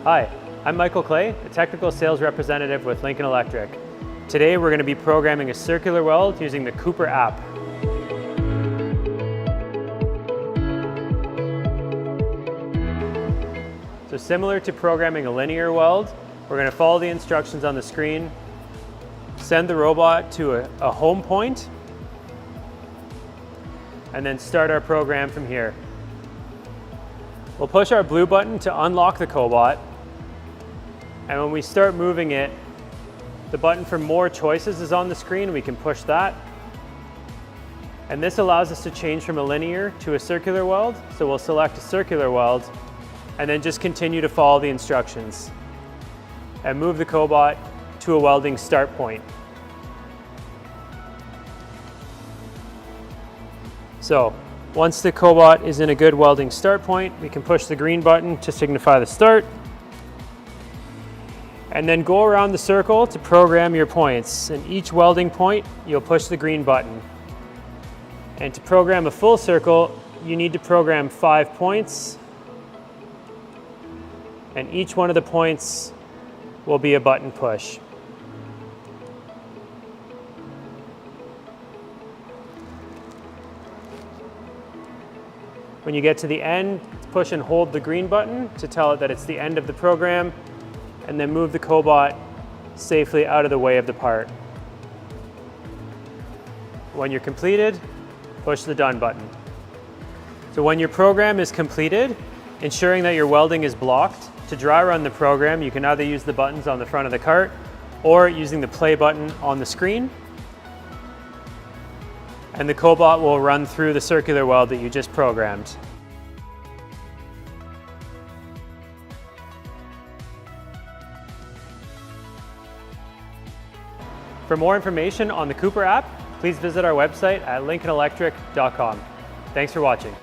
Hi, I'm Michael Clay, a technical sales representative with Lincoln Electric. Today we're going to be programming a circular weld using the Cooper app. So similar to programming a linear weld, we're going to follow the instructions on the screen, send the robot to a home point, and then start our program from here. We'll push our blue button to unlock the Cobot, and when we start moving it, the button for more choices is on the screen. We can push that. And this allows us to change from a linear to a circular weld. So we'll select a circular weld and then just continue to follow the instructions and move the Cobot to a welding start point. So once the Cobot is in a good welding start point, we can push the green button to signify the start, and then go around the circle to program your points. And each welding point, you'll push the green button. And to program a full circle, you need to program 5 points, and each one of the points will be a button push. When you get to the end, push and hold the green button to tell it that it's the end of the program, and then move the Cobot safely out of the way of the part. When you're completed, push the done button. So when your program is completed, ensuring that your welding is blocked, to dry run the program, you can either use the buttons on the front of the cart or using the play button on the screen. And the Cobot will run through the circular weld that you just programmed. For more information on the Cooper app, please visit our website at lincolnelectric.com. Thanks for watching.